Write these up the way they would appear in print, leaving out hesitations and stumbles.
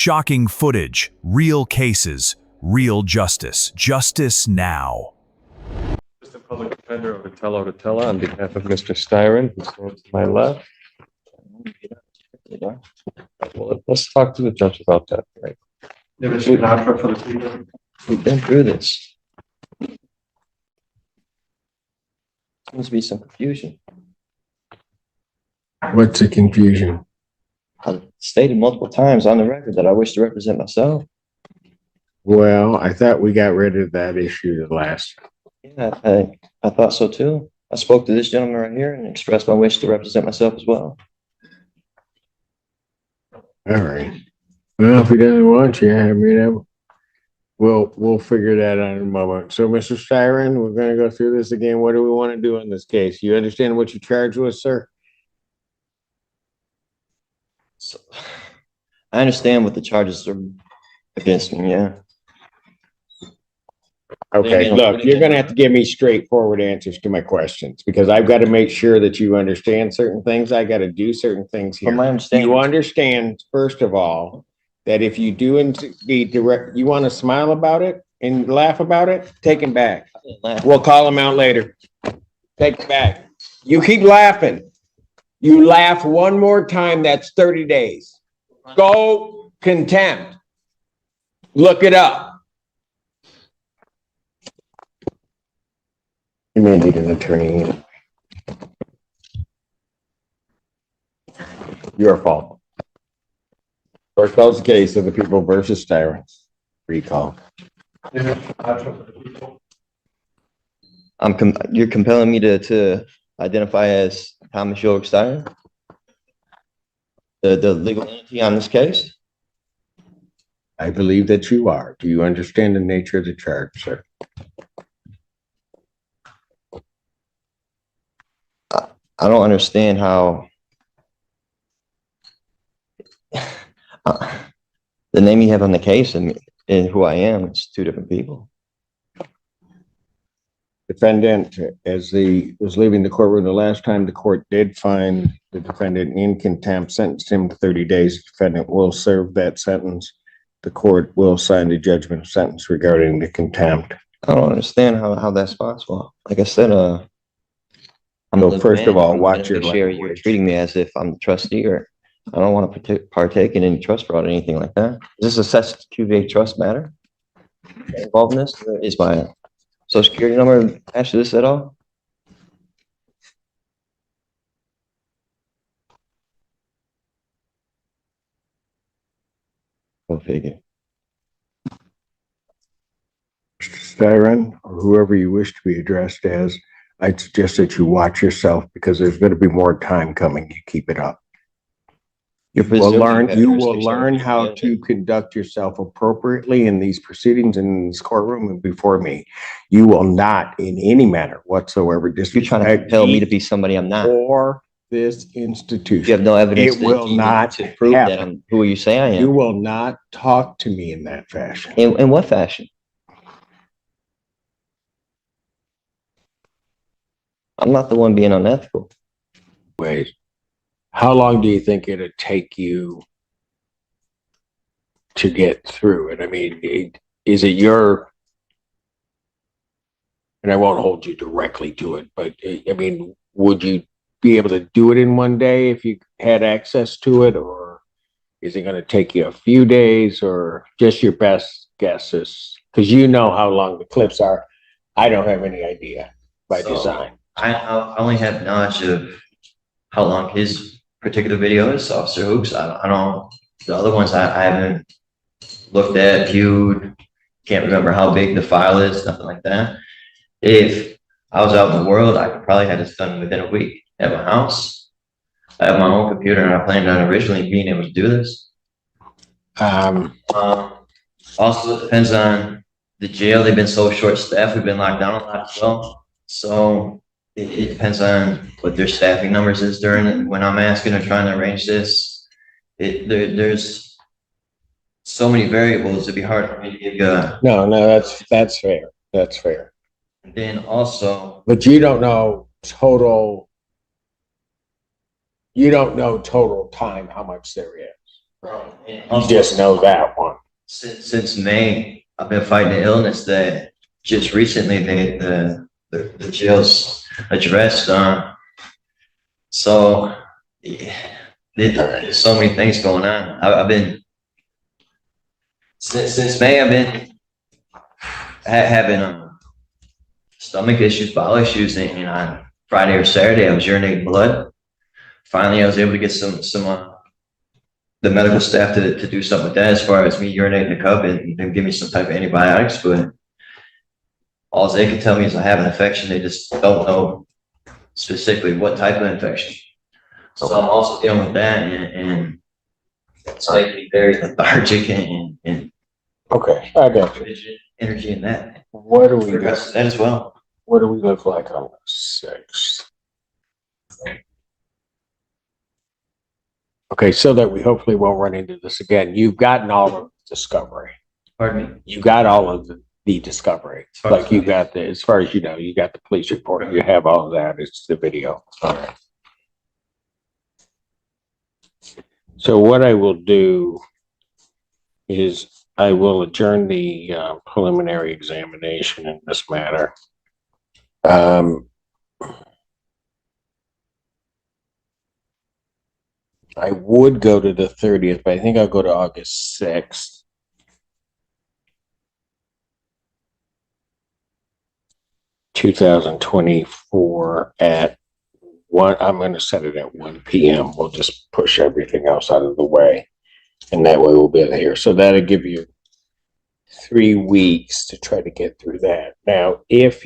Shocking footage, real cases, real justice. Justice now. Assistant Public Defender Otella on behalf of Mr. Styron, who stands to my left. Well, let's talk to the judge about that. Right? We've been through this. Seems to be some confusion. What's the confusion? I've stated multiple times on the record that I wish to represent myself. Well, I thought we got rid of that issue the last. Yeah, I thought so too. I spoke to this gentleman right here and expressed my wish to represent myself as well. All right. Well, if he doesn't want you, I mean, we'll figure that out in a moment. So, Mr. Styron, we're going to go through this again. What do we want to do in this case? You understand what you're charged with, sir? So, I understand what the charges are against me, yeah. Okay, look, you're going to have to give me straightforward answers to my questions because I've got to make sure that you understand certain things. I got to do certain things here. From my understanding, you understand, first of all, that if you do indeed direct, you want to smile about it and laugh about it, take him back. We'll call him out later. Take it back. You keep laughing. You laugh one more time, that's 30 days. Go contempt. Look it up. You may need an attorney. Your fault. Court calls the case of the people versus Styron. Recall. You're compelling me to identify as Thomas York Styron, the legal entity on this case. I believe that you are. Do you understand the nature of the charge, sir? I don't understand how the name you have on the case and who I am, it's two different people. Defendant, as he was leaving the courtroom the last time, the court did find the defendant in contempt, sentenced him to 30 days. The defendant will serve that sentence. The court will sign the judgment of sentence regarding the contempt. I don't understand how that's possible. Like I said, So first of all, watch your language. You're treating me as if I'm the trustee, or I don't want to partake in any trust fraud or anything like that. Is this a QVA trust matter involved in this? Is my social security number attached to this at all? Go figure. Mr. Styron, or whoever you wish to be addressed as, I'd suggest that you watch yourself because there's going to be more time coming. You keep it up. You will learn how to conduct yourself appropriately in these proceedings in this courtroom and before me. You will not in any manner whatsoever You're trying to compel me to be somebody I'm not. Or this institution. You have no evidence it will not to prove happen. That I'm who you say I am. You will not talk to me in that fashion. In what fashion? I'm not the one being unethical. Wait, how long do you think it'd take you to get through it? I mean, is it your, and I won't hold you directly to it, but I mean, would you be able to do it in one day if you had access to it, or is it going to take you a few days, or just your best guesses? Because you know how long the clips are. I don't have any idea by design. I only have knowledge of how long his particular video is, Officer Hoops. I don't, the other ones I haven't looked at, viewed, can't remember how big the file is, nothing like that. If I was out in the world, I could probably have this done within a week at my house. I have my own computer and I planned on originally being able to do this. Also, it depends on the jail. They've been so short-staffed. We've been locked down a lot as well. So it depends on what their staffing numbers is during it. When I'm asking or trying to arrange this, there's so many variables. It'd be hard for me to give you a... No, that's fair. That's fair. And then also... But you don't know total time, how much there is. You just know that one. Since May, I've been fighting an illness that just recently the jails addressed. So yeah, there's so many things going on. I've been since May. I've been having stomach issues, bowel issues, and on Friday or Saturday I was urinating blood. Finally, I was able to get some the medical staff to do something with that as far as me urinating a cup and give me some type of antibiotics, but all they can tell me is I have an infection. They just don't know specifically what type of infection. So I'm also dealing with that, and it's making me very lethargic and Okay, I got you. energy in that. What do we Progress got? that as well. What do we look like on the 6th? Okay, so that we hopefully won't run into this again. You've gotten all of the discovery. Pardon me. You got all of the discovery. Like you got the, as far as you know, you got the police report. You have all of that. It's the video. All right. So what I will do is I will adjourn the preliminary examination in this matter. I would go to the 30th, but I think I'll go to August 6th. (2024) at 1. I'm going to set it at 1 p.m. We'll just push everything else out of the way, and that way we'll be able to hear. So that'll give you 3 weeks to try to get through that. Now, if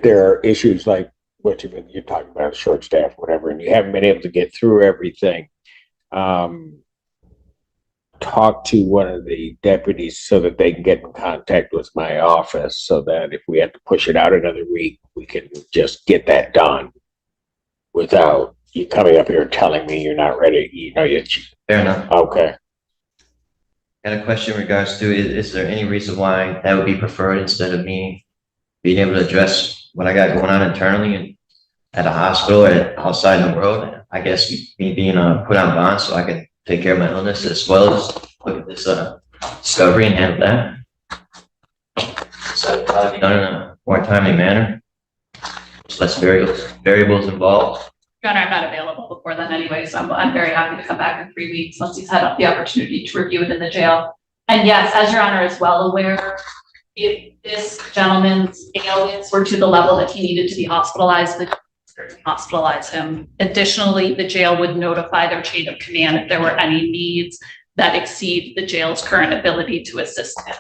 there are issues like what you're talking about, short staff, whatever, and you haven't been able to get through everything, talk to one of the deputies so that they can get in contact with my office, so that if we have to push it out another week, we can just get that done without you coming up here and telling me you're not ready. You know, Fair enough. okay. Got a question in regards to, is there any reason why that would be preferred instead of me being able to address what I got going on internally and at a hospital or outside in the world? I guess me being put on bond so I can take care of my illness as well as look at this discovery and handle that. So it'll probably be done in a more timely manner. There's less variables involved. Your Honor, I'm not available before then anyway, so I'm very happy to come back in 3 weeks once he's had the opportunity to review it in the jail. And yes, as Your Honor is well aware, if this gentleman's ailments were to the level that he needed to be hospitalized, the jail would certainly hospitalize him. Additionally, the jail would notify their chain of command if there were any needs that exceed the jail's current ability to assist him.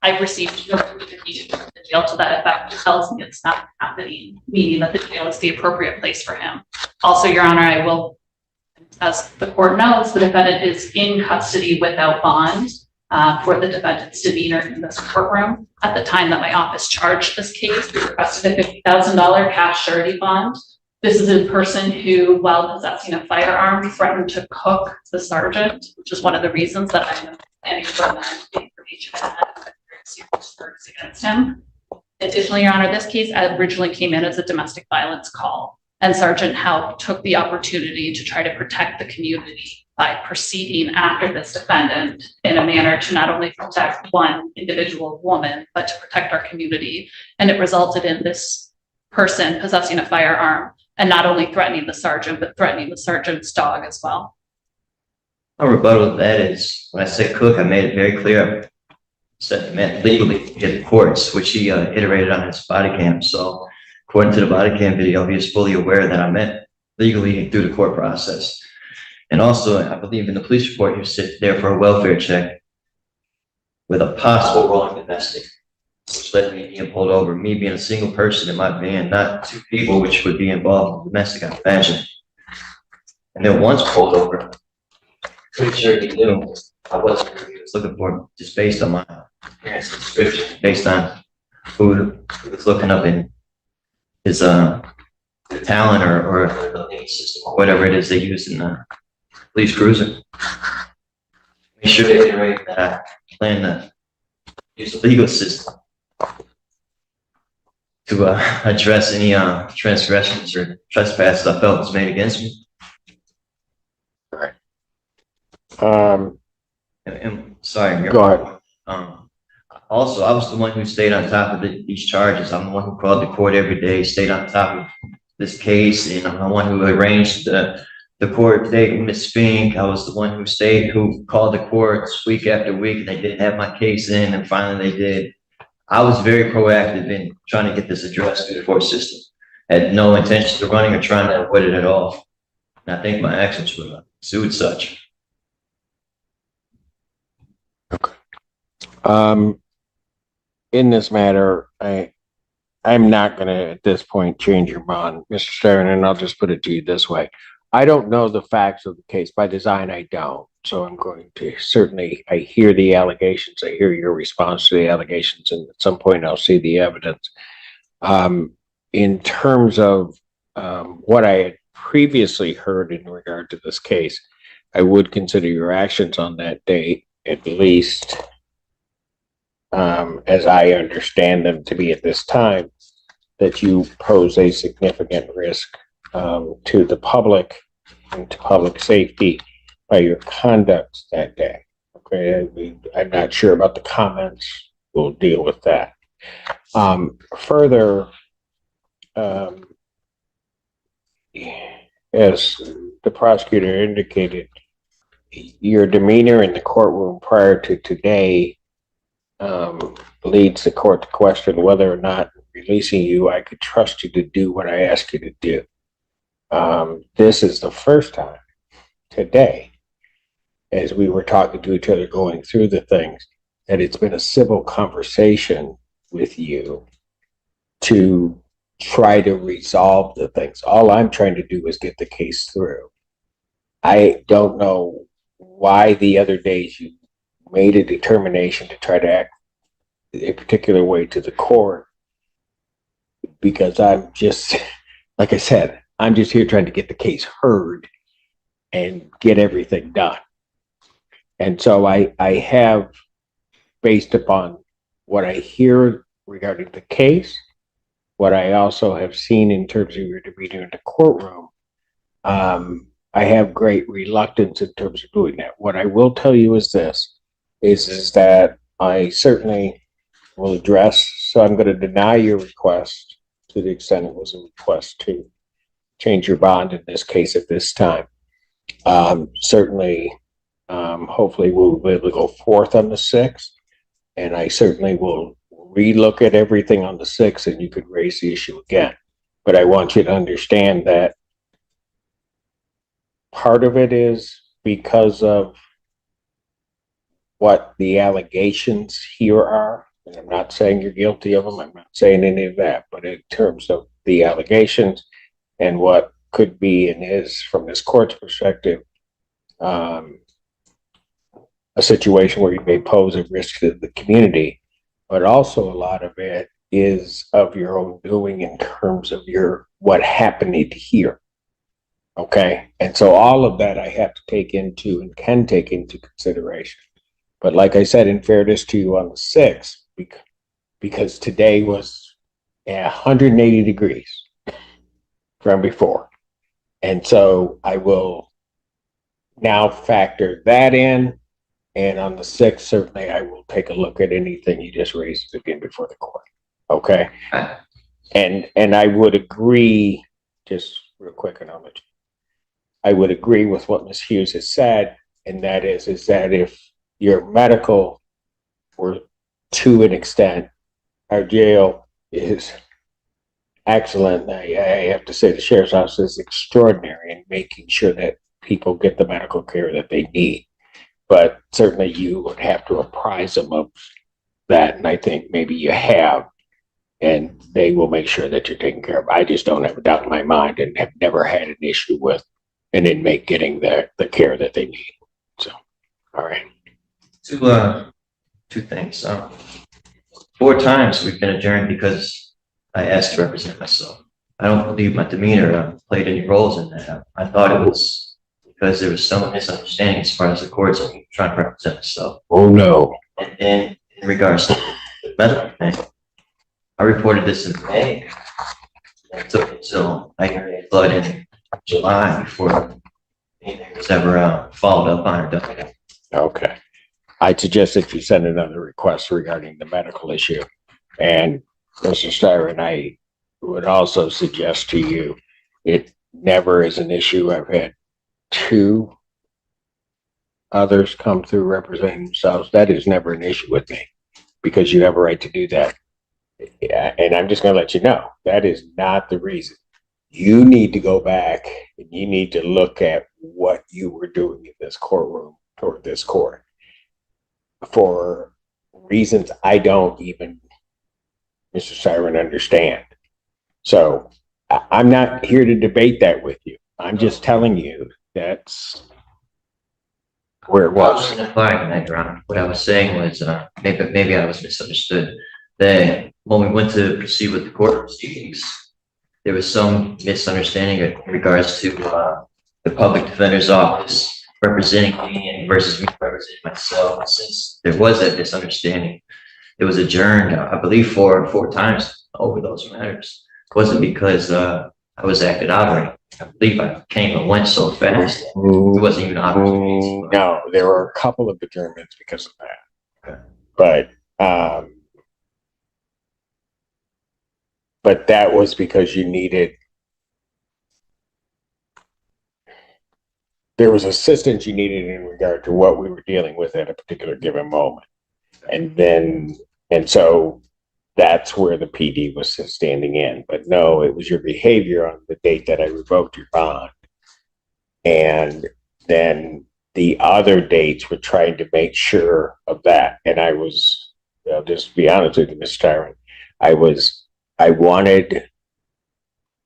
I've received no communication from the jail to that effect. It tells me it's not happening, meaning that the jail is the appropriate place for him. Also, Your Honor, I will, as the court knows, the defendant is in custody without bond for the defendant's demeanor in this courtroom. At the time that my office charged this case, we requested a $50,000 cash surety bond. This is a person who, while possessing a firearm, threatened to cook the sergeant, which is one of the reasons that I'm planning to run that information charges against him. Additionally, Your Honor, this case originally came in as a domestic violence call, and Sergeant Howe took the opportunity to try to protect the community by proceeding after this defendant in a manner to not only protect one individual woman, but to protect our community. And it resulted in this person possessing a firearm and not only threatening the sergeant, but threatening the sergeant's dog as well. My rebuttal to that is, when I said cook, I made it very clear. Said it meant legally in the courts, which he iterated on his body cam. So according to the body cam video, he is fully aware that I meant legally through the court process. And also, I believe in the police report, you sit there for a welfare check with a possible rolling domestic, which led me being pulled over. Me being a single person in my van, not 2 people, which would be involved in domestic, I imagine. And then once pulled over, pretty sure he knew I wasn't who he was looking for, just based on my appearance and description, based on who was looking up in his talent or the lead system or whatever it is they use in the police cruiser. Make sure they iterate that I plan to use the legal system to address any transgressions or trespasses I felt was made against me. And sorry. Go ahead. Also, I was the one who stayed on top of these charges. I'm the one who called the court every day, stayed on top of this case, and I'm the one who arranged the court date with Ms. Fink. I was the one who called the courts week after week, and they didn't have my case in, and finally they did. I was very proactive in trying to get this addressed through the court system. Had no intentions of running or trying to avoid it at all. And I think my actions were sued such. In this matter, I'm not gonna, at this point, change your mind, Mr. Stern, and I'll just put it to you this way. I don't know the facts of the case. By design, I don't. So I'm going to certainly, I hear the allegations, I hear your response to the allegations, and at some point I'll see the evidence. In terms of what I had previously heard in regard to this case, I would consider your actions on that date, at least as I understand them to be at this time, that you pose a significant risk to the public and to public safety by your conduct that day. Okay, I'm not sure about the comments. We'll deal with that. Further, as the prosecutor indicated, your demeanor in the courtroom prior to today leads the court to question whether or not releasing you, I could trust you to do what I ask you to do. This is the first time today, as we were talking to each other going through the things, that it's been a civil conversation with you to try to resolve the things. All I'm trying to do is get the case through. I don't know why the other days you made a determination to try to act a particular way to the court, because I'm just, like I said, I'm just here trying to get the case heard and get everything done. And so I have, based upon what I hear regarding the case, what I also have seen in terms of your demeanor in the courtroom, I have great reluctance in terms of doing that. What I will tell you is this, is that I certainly will address, so I'm going to deny your request to the extent it was a request to change your bond in this case at this time. Certainly, hopefully we'll be able to go forth on the 6th, and I certainly will relook at everything on the 6th, and you could raise the issue again. But I want you to understand that part of it is because of what the allegations here are. And I'm not saying you're guilty of them. I'm not saying any of that. But in terms of the allegations and what could be and is, from this court's perspective, a situation where you may pose a risk to the community, but also a lot of it is of your own doing in terms of what happened here. Okay. And so all of that I have to take into and can take into consideration. But like I said, in fairness to you on the 6th, because today was 180 degrees from before. And so I will now factor that in. And on the 6th, certainly I will take a look at anything you just raised again before the court. Okay. And I would agree, just real quick, and I'll let you. I would agree with what Ms. Hughes has said, and that is that if your medical were to an extent, our jail is excellent. I have to say the sheriff's office is extraordinary in making sure that people get the medical care that they need. But certainly you would have to apprise them of that, and I think maybe you have, and they will make sure that you're taken care of. I just don't have a doubt in my mind and have never had an issue with an inmate getting the care that they need. So, all right. Two things. 4 times we've been adjourned because I asked to represent myself. I don't believe my demeanor played any roles in that. I thought it was because there was some misunderstanding as far as the courts and trying to represent myself. Oh no. And then in regards to the medical thing, I reported this in May. It took until I got blood in July before anything was ever followed up on or done. Okay. I suggest that you send another request regarding the medical issue. And Mr. Styron, I would also suggest to you, it never is an issue. I've had 2 others come through representing themselves. That is never an issue with me because you have a right to do that. Yeah, and I'm just going to let you know that is not the reason. You need to go back and you need to look at what you were doing in this courtroom toward this court for reasons I don't even, Mr. Siren, understand. So I'm not here to debate that with you. I'm just telling you that's where it was. Wasn't implying that, Your Honor. What I was saying was, maybe I was misunderstood. That when we went to proceed with the court proceedings, there was some misunderstanding in regards to the public defender's office representing me versus me representing myself. And since there was that misunderstanding, it was adjourned, I believe, four times over those matters. It wasn't because I was acted out or anything. I believe I came and went so fast. It wasn't even opportunities. No, there were a couple of adjournments because of that. Okay. But that was because you needed, there was assistance you needed in regard to what we were dealing with at a particular given moment. And so that's where the PD was standing in. But no, it was your behavior on the date that I revoked your bond. And then the other dates were trying to make sure of that. And I was, I'll just be honest with you, Mr. Tyrant, I wanted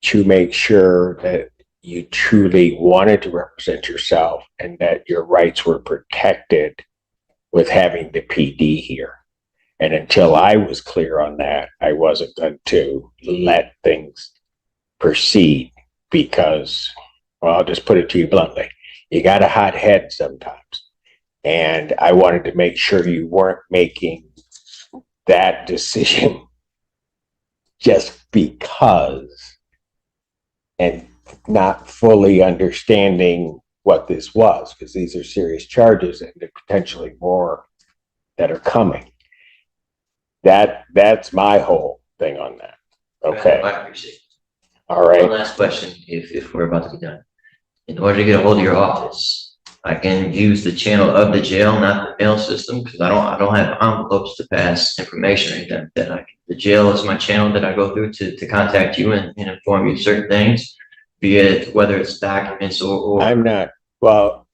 to make sure that you truly wanted to represent yourself and that your rights were protected with having the PD here. And until I was clear on that, I wasn't going to let things proceed because, well, I'll just put it to you bluntly. You got a hot head sometimes. And I wanted to make sure you weren't making that decision just because and not fully understanding what this was, because these are serious charges and potentially more that are coming. That's my whole thing on that. Okay. I appreciate it. All right. One last question, if we're about to be done. In order to get a hold of your office, I can use the channel of the jail, not the mail system, because I don't have envelopes to pass information or anything. The jail is my channel that I go through to contact you and inform you of certain things, be it whether it's documents or I'm not, well,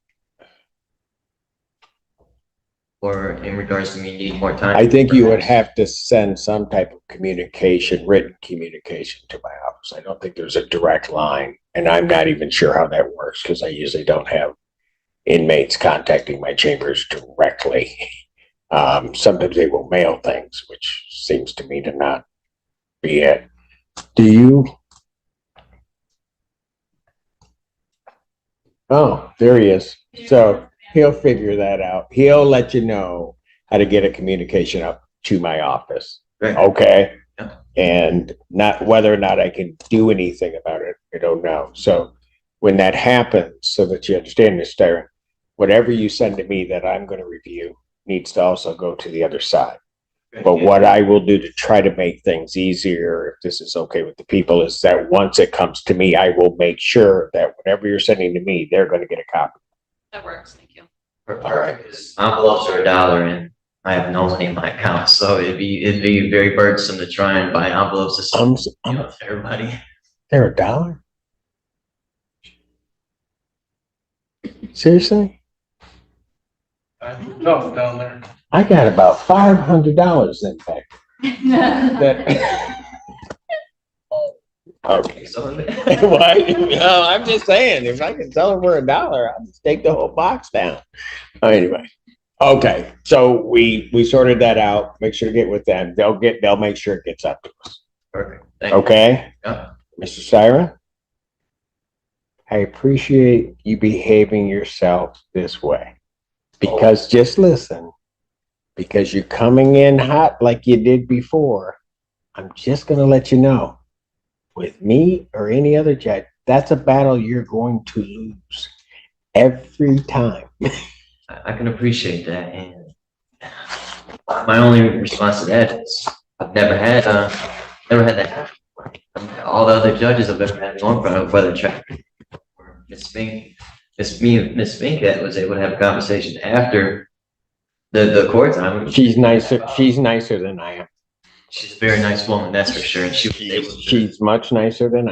or in regards to me needing more time. I think you would have to send some type of communication, written communication to my office. I don't think there's a direct line, and I'm not even sure how that works because I usually don't have inmates contacting my chambers directly. Sometimes they will mail things, which seems to me to not be it. Do you? Oh, there he is. So he'll figure that out. He'll let you know how to get a communication up to my office. Right. Okay. Yeah. And not whether or not I can do anything about it, I don't know. So when that happens, so that you understand this, Darren, whatever you send to me that I'm going to review needs to also go to the other side. But what I will do to try to make things easier, if this is okay with the people, is that once it comes to me, I will make sure that whatever you're sending to me, they're going to get a copy. That works, thank you. All right. Envelopes are $1 and I have no money in my account, so it'd be very burdensome to try and buy envelopes to send to everybody. They're $1? Seriously? Tough down there. I got about $500 in fact. That okay. So Why? No, I'm just saying, if I can sell them for $1, I'll just take the whole box down. Anyway, okay. So we sorted that out. Make sure to get with them. They'll make sure it gets up to us. perfect. Thank you. Okay, Yeah. Mr. Syra, I appreciate you behaving yourself this way because just listen. Because you're coming in hot like you did before, I'm just going to let you know, with me or any other judge, that's a battle you're going to lose. every time. I can appreciate that, and my only response to that is I've never had that happen. All the other judges have ever had going for whether check. Miss Spinkett was able to have a conversation after the court time. She's nicer than I am. She's a very nice woman, that's for sure. And she was able to She's much nicer than I am.